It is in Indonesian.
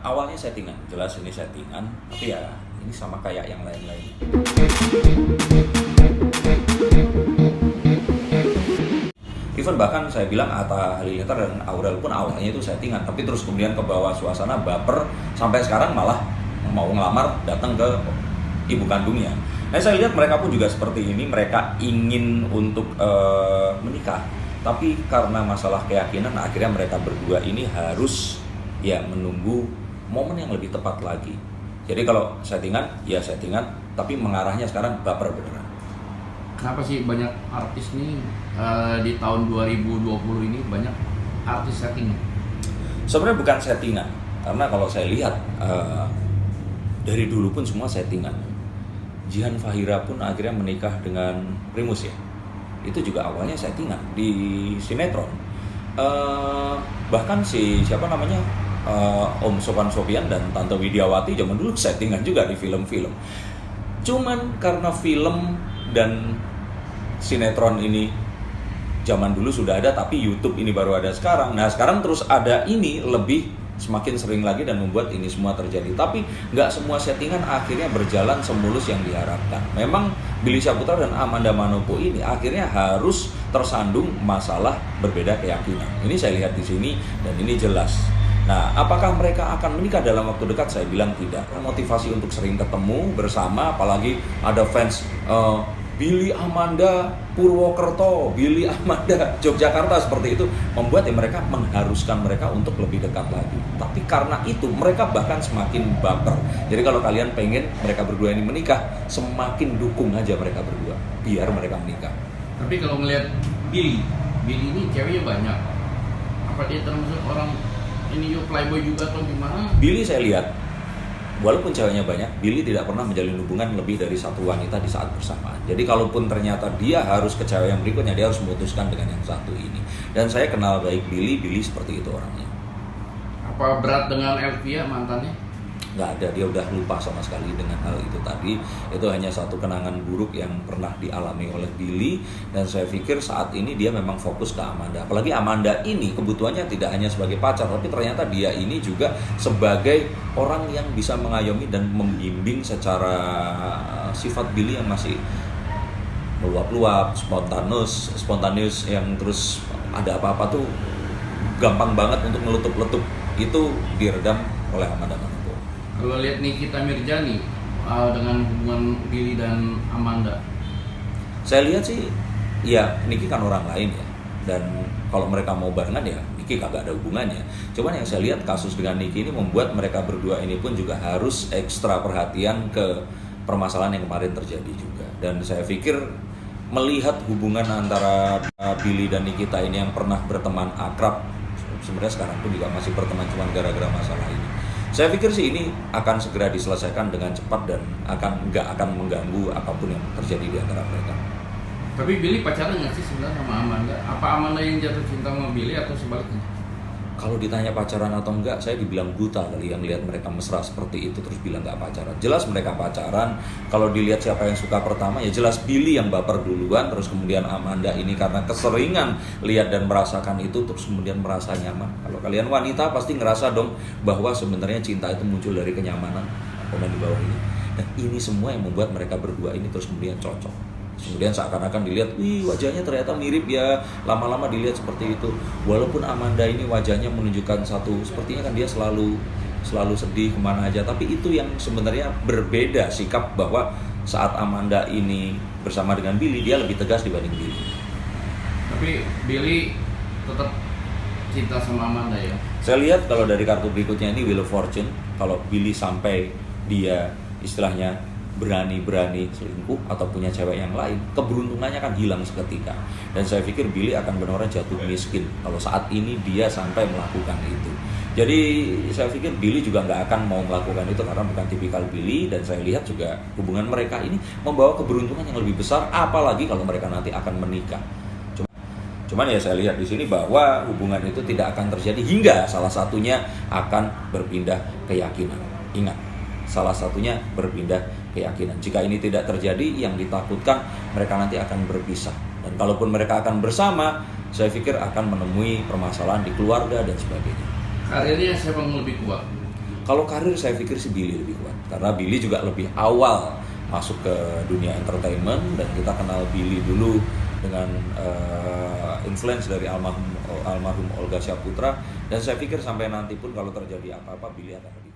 Awalnya settingan, jelas ini settingan, tapi ya ini sama kayak yang lain-lain. Even bahkan saya bilang Atta Halilintar dan Aurel pun awalnya itu settingan, tapi terus kemudian ke bawah suasana baper sampai sekarang malah mau ngelamar datang ke ibu kandungnya. Nah saya lihat mereka pun juga seperti ini, mereka ingin untuk menikah, tapi karena masalah keyakinan akhirnya mereka berdua ini harus ya menunggu momen yang lebih tepat lagi. Jadi kalau settingan, ya settingan, tapi mengarahnya sekarang baper beneran. Kenapa sih banyak artis nih di tahun 2020 ini banyak artis setting? Sebenarnya bukan settingan, karena kalau saya lihat dari dulu pun semua settingan. Jihan Fahira pun akhirnya menikah dengan Primus ya, itu juga awalnya settingan di sinetron. Bahkan si siapa namanya Om Sofan Sopyan dan Tante Widiawati zaman dulu settingan juga di film-film. Cuman karena film dan sinetron ini zaman dulu sudah ada, tapi YouTube ini baru ada sekarang. Nah sekarang terus ada ini lebih semakin sering lagi dan membuat ini semua terjadi. Tapi nggak semua settingan akhirnya berjalan semulus yang diharapkan. Memang Billy Syahputra dan Amanda Manopo ini akhirnya harus tersandung masalah berbeda keyakinan. Ini saya lihat di sini dan ini jelas. Nah, apakah mereka akan menikah dalam waktu dekat? Saya bilang tidak. Motivasi untuk sering ketemu bersama, apalagi ada fans Billy Amanda Purwokerto, Billy Amanda Yogyakarta seperti itu, membuat ya mereka mengharuskan mereka untuk lebih dekat lagi. Tapi karena itu mereka bahkan semakin baper. Jadi kalau kalian pengen mereka berdua ini menikah, semakin dukung aja mereka berdua biar mereka menikah. Tapi kalau ngelihat Billy ini ceweknya banyak. Apa dia termasuk orang ini yuk playboy juga atau gimana? Billy saya lihat, walaupun ceweknya banyak, Billy tidak pernah menjalin hubungan lebih dari satu wanita di saat bersamaan. Jadi kalaupun ternyata dia harus ke cewek yang berikutnya, dia harus memutuskan dengan yang satu ini. Dan saya kenal baik Billy seperti itu orangnya. Apa berat dengan Elvia mantannya? Nggak ada, dia udah lupa sama sekali dengan hal itu tadi. Itu hanya satu kenangan buruk yang pernah dialami oleh Billy. Dan saya pikir saat ini dia memang fokus ke Amanda. Apalagi Amanda ini kebutuhannya tidak hanya sebagai pacar, tapi ternyata dia ini juga sebagai orang yang bisa mengayomi dan membimbing secara sifat Billy yang masih meluap-luap, spontaneous yang terus ada apa-apa tuh gampang banget untuk meletup-letup. Itu diredam oleh Amanda. Kalau lihat Nikita Mirzani dengan hubungan Billy dan Amanda, saya lihat sih ya Niki kan orang lain ya, dan kalau mereka mau barengan ya Niki kagak ada hubungannya. Cuman yang saya lihat kasus dengan Niki ini membuat mereka berdua ini pun juga harus ekstra perhatian ke permasalahan yang kemarin terjadi juga. Dan saya pikir melihat hubungan antara Billy dan Nikita ini yang pernah berteman akrab, sebenarnya sekarang pun juga masih berteman cuma gara-gara masalah ini. Saya pikir sih ini akan segera diselesaikan dengan cepat dan nggak akan mengganggu apapun yang terjadi di antara mereka. Tapi Billy pacaran nggak sih sebenarnya sama Amanda? Apa Amanda yang jatuh cinta sama Billy atau sebaliknya? Kalau ditanya pacaran atau enggak, saya dibilang buta kali yang lihat mereka mesra seperti itu terus bilang nggak pacaran. Jelas mereka pacaran. Kalau dilihat siapa yang suka pertama, ya jelas Billy yang baper duluan, terus kemudian Amanda ini karena keseringan lihat dan merasakan itu terus kemudian merasa nyaman. Kalau kalian wanita pasti ngerasa dong bahwa sebenarnya cinta itu muncul dari kenyamanan. Komen di bawah ini. Dan ini semua yang membuat mereka berdua ini terus kemudian cocok. Kemudian seakan-akan dilihat, wih wajahnya ternyata mirip ya, lama-lama dilihat seperti itu. Walaupun Amanda ini wajahnya menunjukkan satu, sepertinya kan dia selalu sedih kemana aja. Tapi itu yang sebenarnya berbeda sikap, bahwa saat Amanda ini bersama dengan Billy, dia lebih tegas dibanding Billy. Tapi Billy tetap cinta sama Amanda ya? Saya lihat kalau dari kartu berikutnya ini Wheel of Fortune, kalau Billy sampai dia istilahnya berani selingkuh atau punya cewek yang lain, keberuntungannya akan hilang seketika. Dan saya pikir Billy akan benar-benar jatuh miskin kalau saat ini dia sampai melakukan itu. Jadi saya pikir Billy juga nggak akan mau melakukan itu karena bukan tipikal Billy. Dan saya lihat juga hubungan mereka ini membawa keberuntungan yang lebih besar, apalagi kalau mereka nanti akan menikah. Cuman ya saya lihat di sini bahwa hubungan itu tidak akan terjadi hingga salah satunya akan berpindah keyakinan. Ingat, salah satunya berpindah keyakinan. Jika ini tidak terjadi, yang ditakutkan mereka nanti akan berpisah. Dan kalaupun mereka akan bersama, saya pikir akan menemui permasalahan di keluarga dan sebagainya. Karirnya siapa yang lebih kuat? Kalau karir saya pikir si Billy lebih kuat, karena Billy juga lebih awal masuk ke dunia entertainment, dan kita kenal Billy dulu dengan influence dari almarhum Olga Syahputra, dan saya pikir sampai nanti pun kalau terjadi apa-apa Billy akan lebih